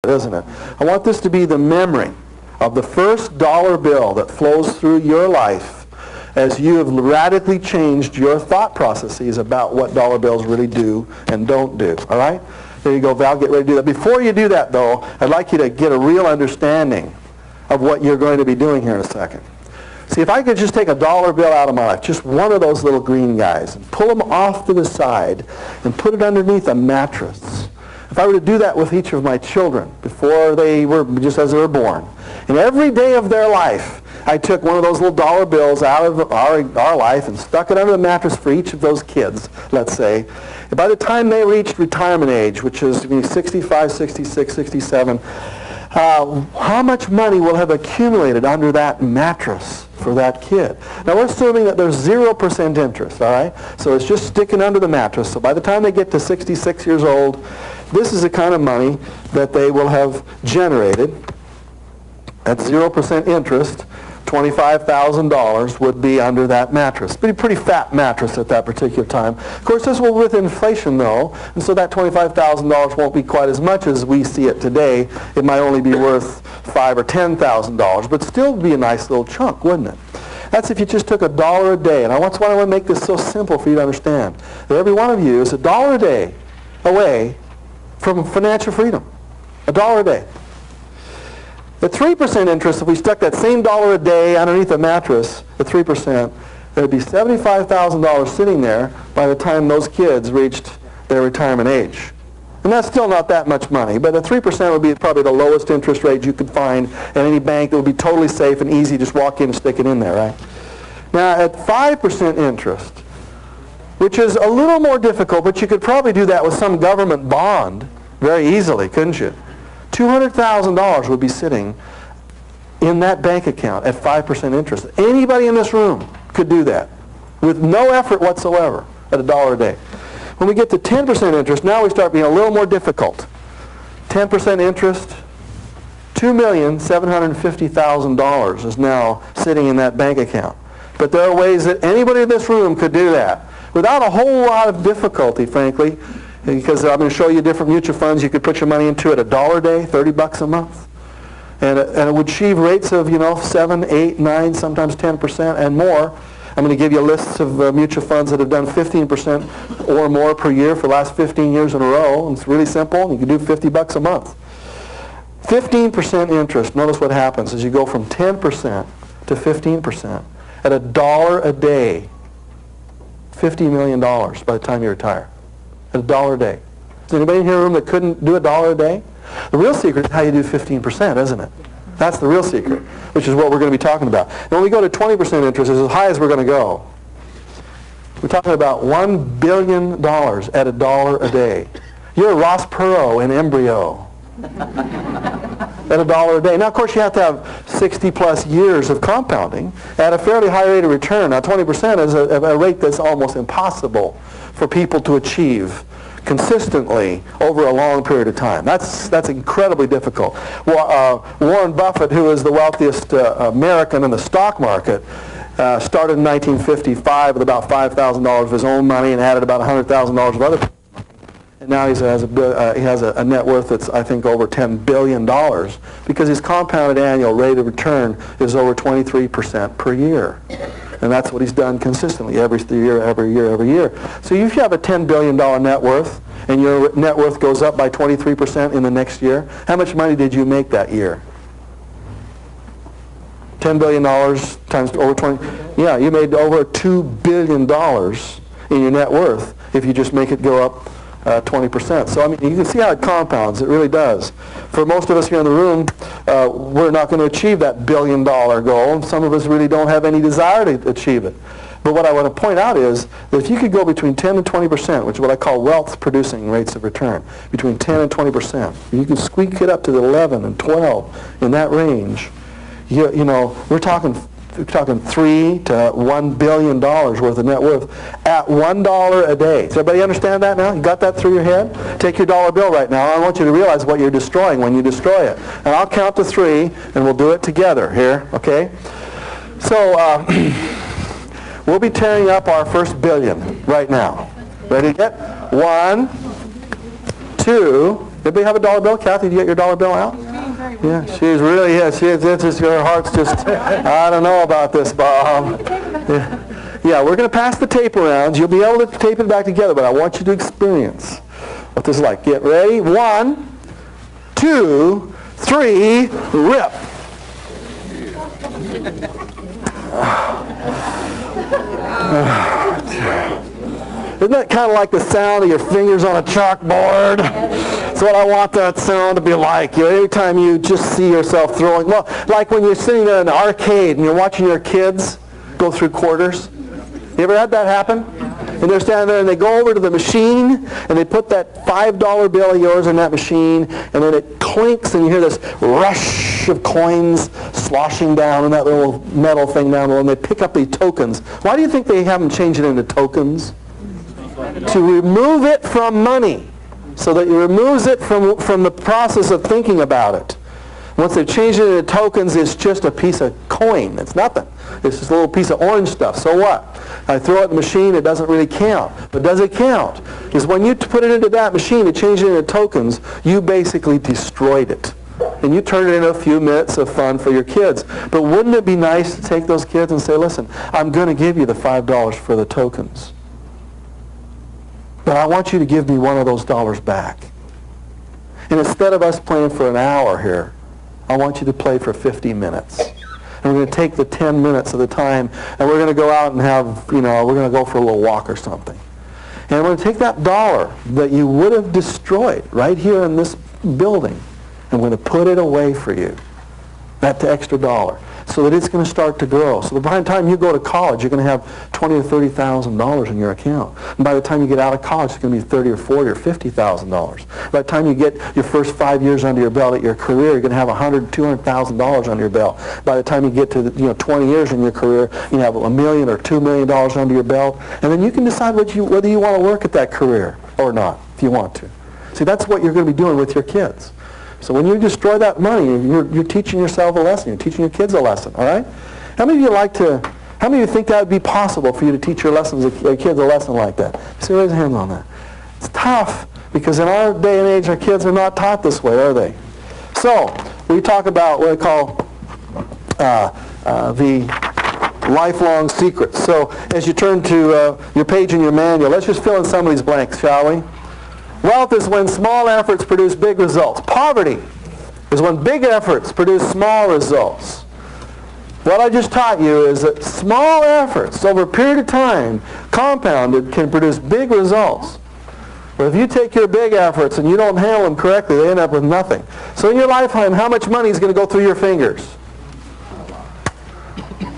isn't it? I want this to be the memory of the first dollar bill that flows through your life as you have radically changed your thought processes about what dollar bills really do and don't do. All right? There you go, Val. Get ready to do that. Before you do that, though, I'd like you to get a real understanding of what you're going to be doing here in a second. See, if I could just take a dollar bill out of my life, just one of those little green guys, and pull them off to the side and put it underneath a mattress. If I were to do that with each of my children before they were, just as they were born, and every day of their life, I took one of those little dollar bills out of our life and stuck it under the mattress for each of those kids, let's say. And by the time they reached retirement age, which is 65, 66, 67, how much money will have accumulated under that mattress for that kid? Now we're assuming that there's 0% interest, all right? So it's just sticking under the mattress. So by the time they get to 66 years old, this is the kind of money that they will have generated at 0% interest. $25,000 would be under that mattress. Pretty fat mattress at that particular time. Of course, this will with inflation, though, and so that $25,000 won't be quite as much as we see it today. It might only be worth $5,000 or $10,000, but still be a nice little chunk, wouldn't it? That's if you just took $1 a day. And that's why I want to make this so simple for you to understand. That every one of you is $1 a day away from financial freedom. $1 a day. At 3% interest, if we stuck that same dollar a day underneath a mattress at 3%, there'd be $75,000 sitting there by the time those kids reached their retirement age. And that's still not that much money, but at 3% would be probably the lowest interest rate you could find at any bank that would be totally safe and easy. Just walk in and stick it in there, right? Now, at 5% interest, which is a little more difficult, but you could probably do that with some government bond very easily, couldn't you? $200,000 would be sitting in that bank account at 5% interest. Anybody in this room could do that with no effort whatsoever at $1 a day. When we get to 10% interest, now we start being a little more difficult. 10% interest, $2,750,000 is now sitting in that bank account. But there are ways that anybody in this room could do that without a whole lot of difficulty, frankly, because I'm going to show you different mutual funds you could put your money into at $1 a day, $30 a month. And it would achieve rates of, 7, 8, 9, sometimes 10% and more. I'm going to give you lists of mutual funds that have done 15% or more per year for the last 15 years in a row. And it's really simple. You can do $50 a month. 15% interest. Notice what happens as you go from 10% to 15% at $1 a day. $50 million by the time you retire. At $1 a day. Is anybody in here in the room that couldn't do $1 a day? The real secret is how you do 15%, isn't it? That's the real secret, which is what we're going to be talking about. And when we go to 20% interest, it's as high as we're going to go. We're talking about $1 billion at $1 a day. You're a Ross Perot in embryo at $1 a day. Now, of course, you have to have 60-plus years of compounding at a fairly high rate of return. Now, 20% is a rate that's almost impossible for people to achieve consistently over a long period of time. That's incredibly difficult. Warren Buffett, who is the wealthiest American in the stock market, started in 1955 with about $5,000 of his own money and added about $100,000 of other. And now he has a net worth that's, I think, over $10 billion because his compounded annual rate of return is over 23% per year. And that's what he's done consistently every year. So if you have a $10 billion net worth and your net worth goes up by 23% in the next year, how much money did you make that year? $10 billion times over 20. Yeah, you made over $2 billion in your net worth if you just make it go up 20%. So, I mean, you can see how it compounds. It really does. For most of us here in the room, we're not going to achieve that $1 billion goal, and some of us really don't have any desire to achieve it. But what I want to point out is that if you could go between 10 and 20%, which is what I call wealth-producing rates of return, between 10 and 20%, you can squeak it up to the 11 and 12 in that range. We're talking $3 to $1 billion worth of net worth at $1 a day. Does everybody understand that now? You got that through your head? Take your dollar bill right now. I want you to realize what you're destroying when you destroy it. And I'll count to 3, and we'll do it together here, okay? So we'll be tearing up our first billion right now. Ready to get? 1, 2, Anybody have a dollar bill? Kathy, did you get your dollar bill out? Yeah, she's really, it's just, her heart's just, I don't know about this, Bob. Yeah, we're going to pass the tape around. You'll be able to tape it back together, but I want you to experience what this is like. Get ready. 1, 2, 3, rip. Isn't that kind of like the sound of your fingers on a chalkboard? That's what I want that sound to be like. You know, every time you just see yourself throwing, well, like when you're sitting there in an arcade and you're watching your kids go through quarters. You ever had that happen? And they're standing there and they go over to the machine and they put that $5 bill of yours in that machine, and then it clinks and you hear this rush of coins sloshing down in that little metal thing down below, and they pick up the tokens. Why do you think they haven't changed it into tokens? To remove it from money, so that it removes it from the process of thinking about it. Once they've changed it into tokens, it's just a piece of coin. It's nothing. It's just a little piece of orange stuff. So what? I throw it in the machine, it doesn't really count. But does it count? Because when you put it into that machine to change it into tokens, you basically destroyed it. And you turn it into a few minutes of fun for your kids. But wouldn't it be nice to take those kids and say, listen, I'm going to give you the $5 for the tokens, but I want you to give me one of those dollars back. And instead of us playing for an hour here, I want you to play for 50 minutes. And we're going to take the 10 minutes of the time, and we're going to go out and have, we're going to go for a little walk or something. And we're going to take that dollar that you would have destroyed right here in this building, and we're going to put it away for you, that extra dollar, so that it's going to start to grow. So by the time you go to college, you're going to have $20,000 or $30,000 in your account. And by the time you get out of college, it's going to be $30,000 or $40,000 or $50,000. By the time you get your first 5 years under your belt at your career, you're going to have $100,000, $200,000 under your belt. By the time you get to 20 years in your career, you have $1 million or $2 million under your belt. And then you can decide whether you want to work at that career or not, if you want to. See, that's what you're going to be doing with your kids. So when you destroy that money, you're teaching yourself a lesson. You're teaching your kids a lesson, all right? How many of you think that would be possible for you to teach your kids a lesson like that? See, raise a hand on that. It's tough, because in our day and age, our kids are not taught this way, are they? So we talk about what I call the lifelong secrets. So as you turn to your page in your manual, let's just fill in some of these blanks, shall we? Wealth is when small efforts produce big results. Poverty is when big efforts produce small results. What I just taught you is that small efforts over a period of time, compounded, can produce big results. But if you take your big efforts and you don't handle them correctly, they end up with nothing. So in your lifetime, how much money is going to go through your fingers?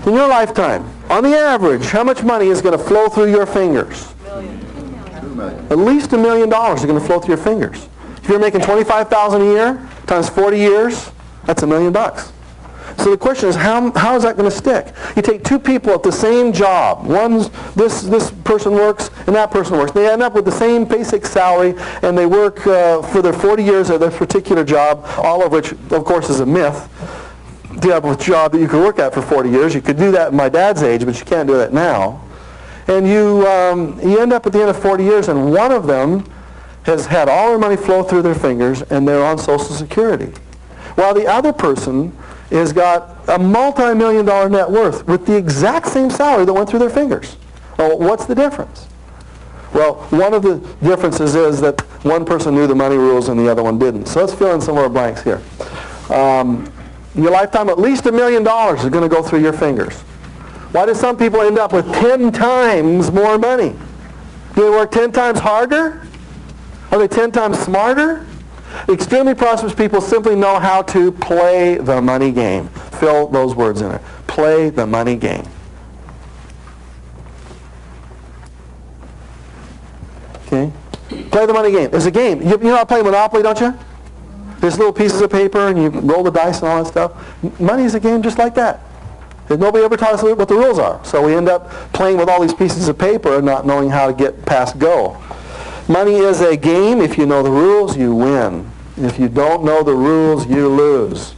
In your lifetime, on the average, how much money is going to flow through your fingers? At least $1 million are going to flow through your fingers. If you're making $25,000 a year times 40 years, that's $1 million. So the question is, how is that going to stick? You take two people at the same job. This person works and that person works. They end up with the same basic salary, and they work for their 40 years at their particular job, all of which, of course, is a myth. Do you have a job that you could work at for 40 years? You could do that at my dad's age, but you can't do that now. And you end up at the end of 40 years, and one of them has had all their money flow through their fingers, and they're on Social Security, while the other person has got a multi-million-dollar net worth with the exact same salary that went through their fingers. Well, what's the difference? Well, one of the differences is that one person knew the money rules and the other one didn't. So let's fill in some of our blanks here. In your lifetime, at least $1 million is going to go through your fingers. Why do some people end up with 10 times more money? Do they work 10 times harder? Are they 10 times smarter? Extremely prosperous people simply know how to play the money game. Fill those words in there. Play the money game. Okay? Play the money game. It's a game. You know how to play Monopoly, don't you? There's little pieces of paper and you roll the dice and all that stuff. Money is a game just like that. Nobody ever taught us what the rules are. So we end up playing with all these pieces of paper and not knowing how to get past go. Money is a game. If you know the rules, you win. If you don't know the rules, you lose.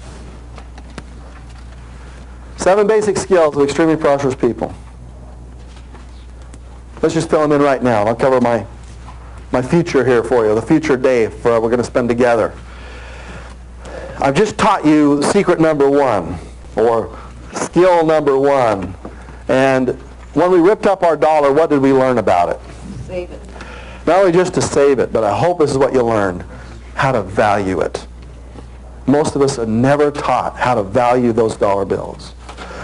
7 basic skills of extremely prosperous people. Let's just fill them in right now. I'll cover my my future here for you, the future day we're going to spend together. I've just taught you secret number one, or skill number one. And when we ripped up our dollar, what did we learn about it? Save it. Not only just to save it, but I hope this is what you learned, how to value it. Most of us are never taught how to value those dollar bills.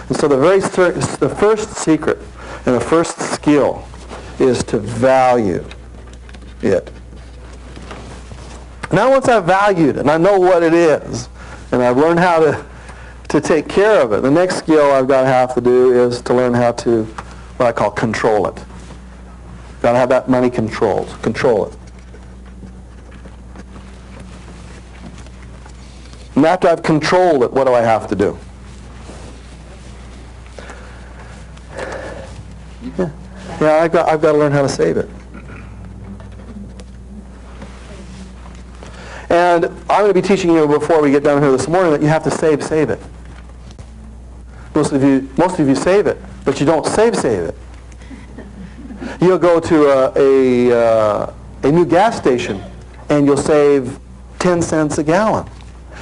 And so the first secret and the first skill is to value it. Now once I've valued it and I know what it is and I've learned how to take care of it, the next skill I've got to have to do is to learn how to, what I call, control it. Got to have that money controlled. Control it. And after I've controlled it, what do I have to do? Yeah, I've got to learn how to save it. And I'm going to be teaching you before we get down here this morning that you have to save it. Most of you save it, but you don't save it. You'll go to a new gas station and you'll save 10 cents a gallon,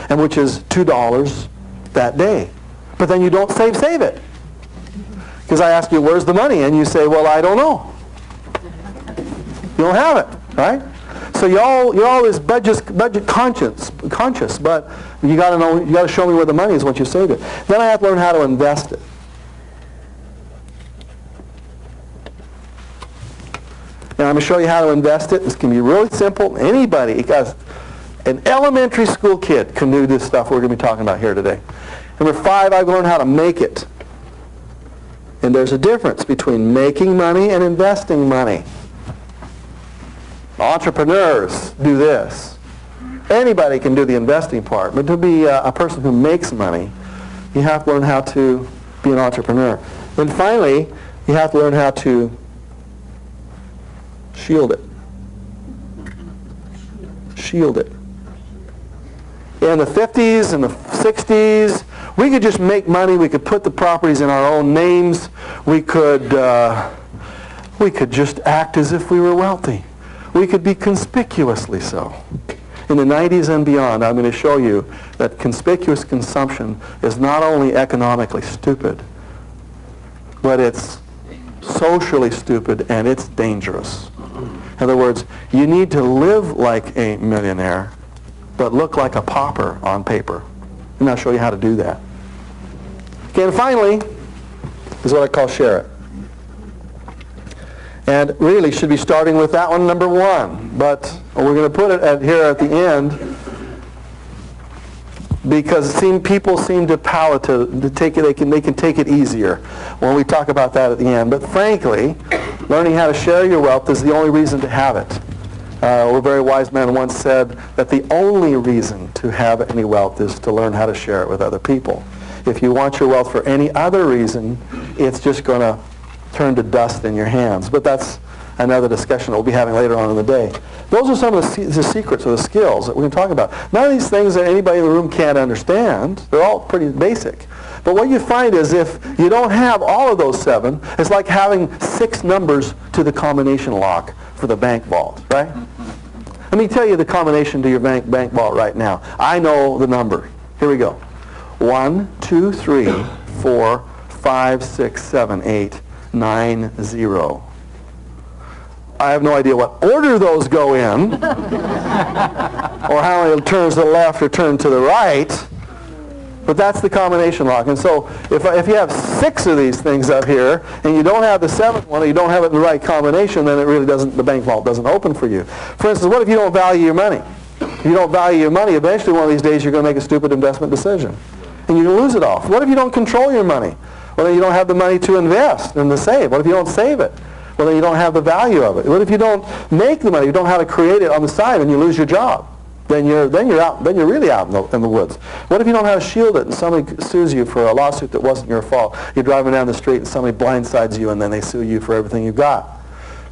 and which is $2 that day. But then you don't save it. Because I ask you, where's the money? And you say, well, I don't know. You don't have it, right? So you're always budget conscious, but you got to know, you got to show me where the money is once you save it. Then I have to learn how to invest it. Now I'm going to show you how to invest it. This can be really simple. Anybody, because an elementary school kid can do this stuff we're going to be talking about here today. Number 5, I've learned how to make it. And there's a difference between making money and investing money. Entrepreneurs do this. Anybody can do the investing part, but to be a person who makes money, you have to learn how to be an entrepreneur. And finally, you have to learn how to shield it. Shield it. In the 50s and the 60s, we could just make money. We could put the properties in our own names. We could just act as if we were wealthy. We could be conspicuously so. In the 90s and beyond, I'm going to show you that conspicuous consumption is not only economically stupid, but it's socially stupid and it's dangerous. In other words, you need to live like a millionaire, but look like a pauper on paper. And I'll show you how to do that. Okay, and finally, is what I call share it. And really should be starting with that one, number 1. But we're going to put it here at the end because people seem to take it. They can take it easier when we talk about that at the end. But frankly, learning how to share your wealth is the only reason to have it. A very wise man once said that the only reason to have any wealth is to learn how to share it with other people. If you want your wealth for any other reason, it's just going to turn to dust in your hands. But that's another discussion we'll be having later on in the day. Those are some of the secrets or the skills that we're going to talk about. None of these things that anybody in the room can't understand. They're all pretty basic. But what you find is if you don't have all of those 7, it's like having 6 numbers to the combination lock for the bank vault, right? Let me tell you the combination to your bank vault right now. I know the number. Here we go. 1, 2, 3, 4, 5, 6, 7, 8, 9, 0. I have no idea what order those go in, or how many turns to the left or turn to the right, but that's the combination lock. And so if you have 6 of these things up here, and you don't have the 7th one, or you don't have it in the right combination, then it really doesn't, the bank vault doesn't open for you. For instance, what if you don't value your money? If you don't value your money, eventually one of these days you're going to make a stupid investment decision, and you're going to lose it all. What if you don't control your money? Well, then you don't have the money to invest and to save. What if you don't save it? Well, then you don't have the value of it. What if you don't make the money? You don't know how to create it on the side, and you lose your job? Then you're out. Then you're really out in the woods. What if you don't know how to shield it, and somebody sues you for a lawsuit that wasn't your fault? You're driving down the street, and somebody blindsides you, and then they sue you for everything you've got.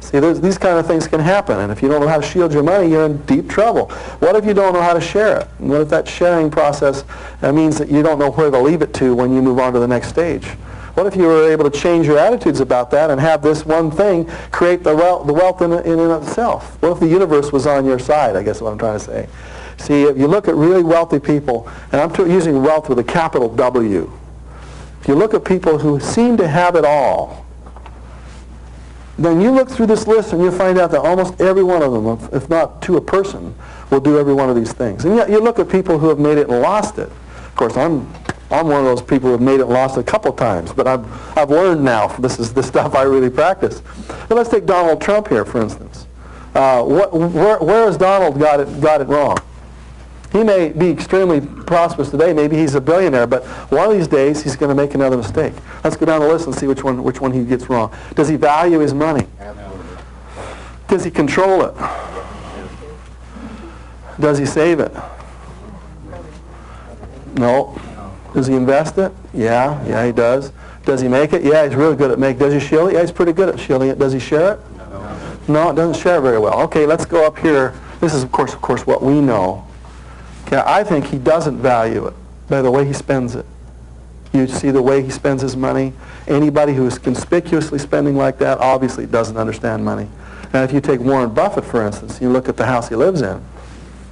See, these kind of things can happen, and if you don't know how to shield your money, you're in deep trouble. What if you don't know how to share it? What if that sharing process means that you don't know where to leave it to when you move on to the next stage? What if you were able to change your attitudes about that and have this one thing create the wealth in and of itself? What if the universe was on your side, I guess is what I'm trying to say. See, if you look at really wealthy people, and I'm using wealth with a capital W, if you look at people who seem to have it all, then you look through this list and you find out that almost every one of them, if not to a person, will do every one of these things. And yet you look at people who have made it and lost it. Of course, I'm one of those people who have made it and lost it a couple times, but I've learned now. This is the stuff I really practice. But let's take Donald Trump here, for instance. Where has Donald got it wrong? He may be extremely prosperous today. Maybe he's a billionaire, but one of these days he's going to make another mistake. Let's go down the list and see which one he gets wrong. Does he value his money? Does he control it? Does he save it? No. Does he invest it? Yeah, he does. Does he make it? Yeah, he's really good at making it. Does he shield it? Yeah, he's pretty good at shielding it. Does he share it? No, it doesn't share it very well. Okay, let's go up here. This is, of course, what we know. Okay, I think he doesn't value it by the way he spends it. You see the way he spends his money. Anybody who is conspicuously spending like that obviously doesn't understand money. Now, if you take Warren Buffett, for instance, you look at the house he lives in,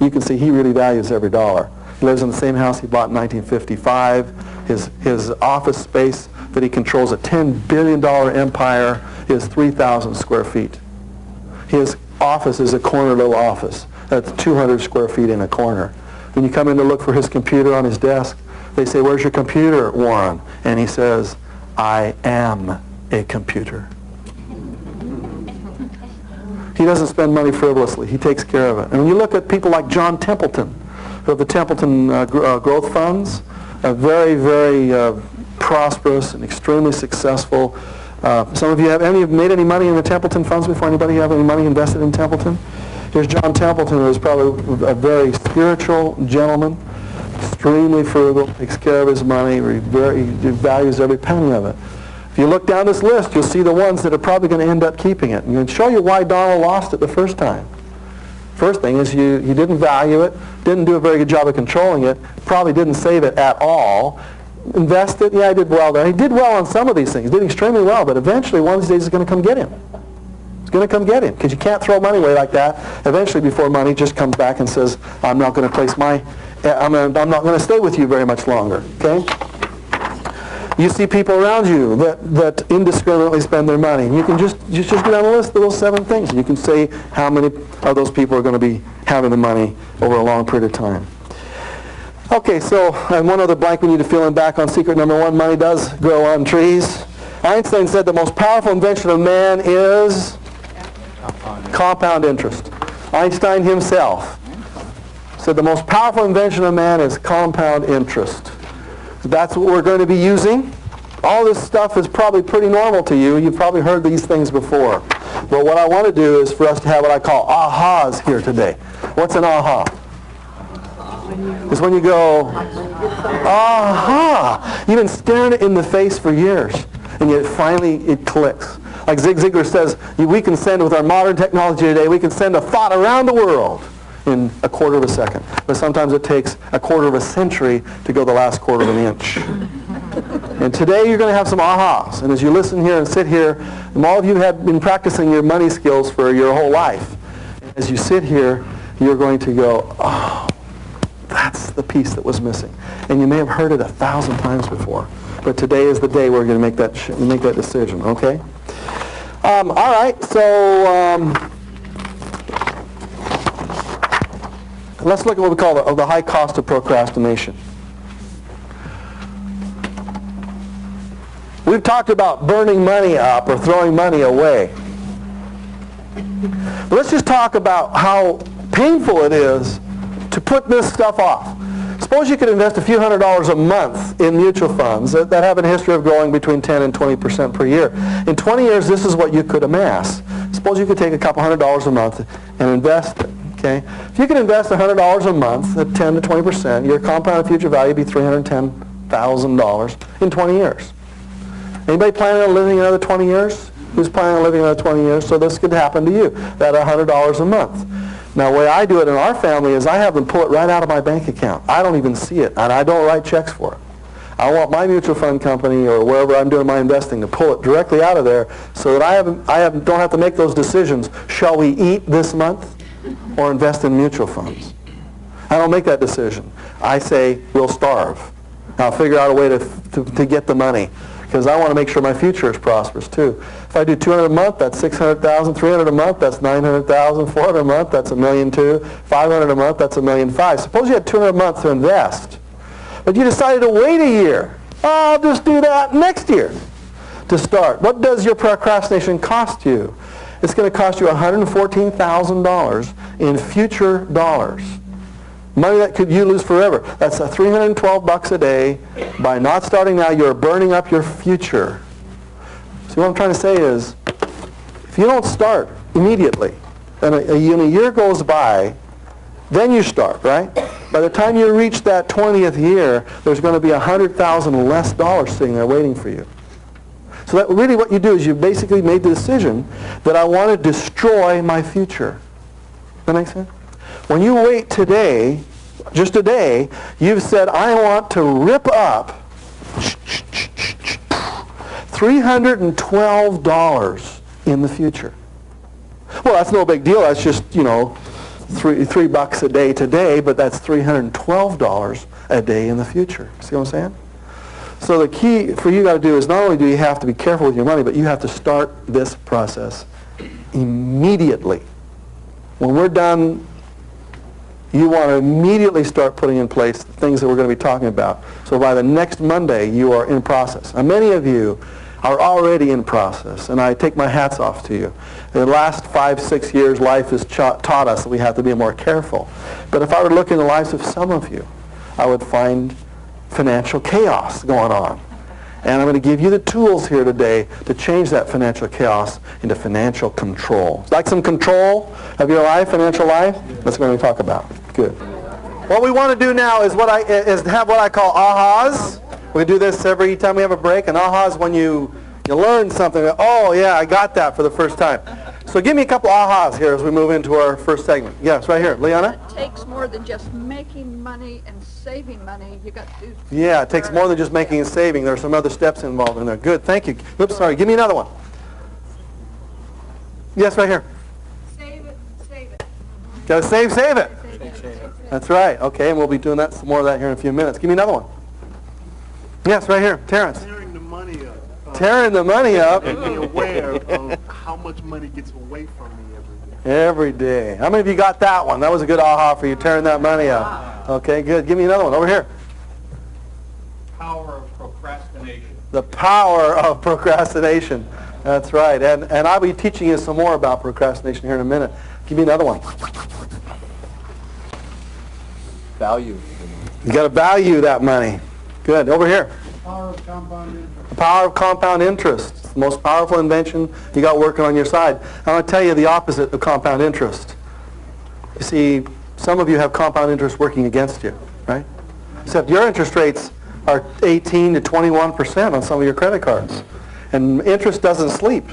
you can see he really values every dollar. He lives in the same house he bought in 1955. His office space that he controls, a $10 billion empire, is 3,000 square feet. His office is a corner little office. That's 200 square feet in a corner. When you come in to look for his computer on his desk, they say, "Where's your computer, Warren?" And he says, "I am a computer." He doesn't spend money frivolously. He takes care of it. And when you look at people like John Templeton, who have the Templeton Growth Funds, very, very prosperous and extremely successful. Some of you have made any money in the Templeton Funds before? Anybody have any money invested in Templeton? Here's John Templeton, who is probably a very spiritual gentleman, extremely frugal, takes care of his money, he values every penny of it. If you look down this list, you'll see the ones that are probably going to end up keeping it. And I'll show you why Donald lost it the first time. First thing is you didn't value it, didn't do a very good job of controlling it, probably didn't save it at all. Invested, yeah, he did well there. He did well on some of these things, did extremely well, but eventually one of these days it's going to come get him. It's going to come get him, because you can't throw money away like that. Eventually, before money just comes back and says, I'm not going to place I'm not going to stay with you very much longer, okay? You see people around you that indiscriminately spend their money. You can just go down the list of those 7 things. You can say how many of those people are going to be having the money over a long period of time. Okay, so and one other blank we need to fill in back on secret number 1, money does grow on trees. Einstein said the most powerful invention of man is compound interest. Einstein himself said the most powerful invention of man is compound interest. That's what we're going to be using. All this stuff is probably pretty normal to you. You've probably heard these things before. But what I want to do is for us to have what I call ahas here today. What's an aha? It's when you go, aha! You've been staring it in the face for years, and yet finally it clicks. Like Zig Ziglar says, we can send, with our modern technology today, we can send a thought around the world in a quarter of a second. But sometimes it takes a quarter of a century to go the last quarter of an inch. And today you're going to have some ahas. And as you listen here and sit here, all of you have been practicing your money skills for your whole life. As you sit here, you're going to go, oh, that's the piece that was missing. And you may have heard it 1,000 times before. But today is the day where you're going to make that decision, okay? All right, so let's look at what we call the high cost of procrastination. We've talked about burning money up or throwing money away. But let's just talk about how painful it is to put this stuff off. Suppose you could invest a few $100s a month in mutual funds that have a history of growing between 10 and 20% per year. In 20 years, this is what you could amass. Suppose you could take a couple $100s a month and invest it. Okay? If you could invest $100 a month at 10 to 20%, your compounded future value would be $310,000 in 20 years. Anybody planning on living another 20 years? Who's planning on living another 20 years? So this could happen to you, that $100 a month. Now, the way I do it in our family is I have them pull it right out of my bank account. I don't even see it, and I don't write checks for it. I want my mutual fund company or wherever I'm doing my investing to pull it directly out of there so that I don't have to make those decisions. Shall we eat this month or invest in mutual funds? I don't make that decision. I say we'll starve. I'll figure out a way to get the money because I want to make sure my future is prosperous too. If I do 200 a month, that's 600,000. 300 a month, that's 900,000. 400 a month, that's $1.2 million. 500 a month, that's $1.5 million. Suppose you had 200 a month to invest. But you decided to wait a year. Oh, I'll just do that next year to start. What does your procrastination cost you? It's going to cost you $114,000 in future dollars. Money that you lose forever. That's $312 a day. By not starting now, you're burning up your future. See, what I'm trying to say is, if you don't start immediately, and a year goes by, then you start, right? By the time you reach that 20th year, there's going to be $100,000 less dollars sitting there waiting for you. So that really what you do is you basically made the decision that I want to destroy my future. Does that make sense? When you wait today, just today, you've said, I want to rip up $312 in the future. Well, that's no big deal. That's just, $3 a day today, but that's $312 a day in the future. See what I'm saying? So the key for you got to do is not only do you have to be careful with your money, but you have to start this process immediately. When we're done, you want to immediately start putting in place the things that we're going to be talking about. So by the next Monday, you are in process. And many of you are already in process, and I take my hats off to you. In the last 5-6 years, life has taught us that we have to be more careful. But if I were to look in the lives of some of you, I would find financial chaos going on. And I'm going to give you the tools here today to change that financial chaos into financial control. Like some control of your life, financial life? That's what we're going to talk about. Good. What we want to do now is have what I call ahas. We do this every time we have a break. And aha is when you learn something. Oh, yeah, I got that for the first time. So give me a couple ahas here as we move into our first segment. Yes, right here. Leanna? It takes more than just making money and saving money. You got to do. Yeah, it takes more than just making and saving. There are some other steps involved in there. Good, thank you. Oops, sorry. Give me another one. Yes, right here. Save it, save it. Got to save it. Save it. That's right. Okay, and we'll be doing that some more of that here in a few minutes. Give me another one. Yes, right here. Terrence. Tearing the money up. Tearing the money up. And be aware of how much money gets away from me every day. Every day. How many of you got that one? That was a good aha for you, tearing that money up. Okay, good. Give me another one. Over here. Power of procrastination. The power of procrastination. That's right. And I'll be teaching you some more about procrastination here in a minute. Give me another one. Value. You got to value that money. Good. Over here. Power of compound interest. The power of compound interest. It's the most powerful invention you got working on your side. I'm going to tell you the opposite of compound interest. You see, some of you have compound interest working against you, right? Except your interest rates are 18 to 21% on some of your credit cards. And interest doesn't sleep.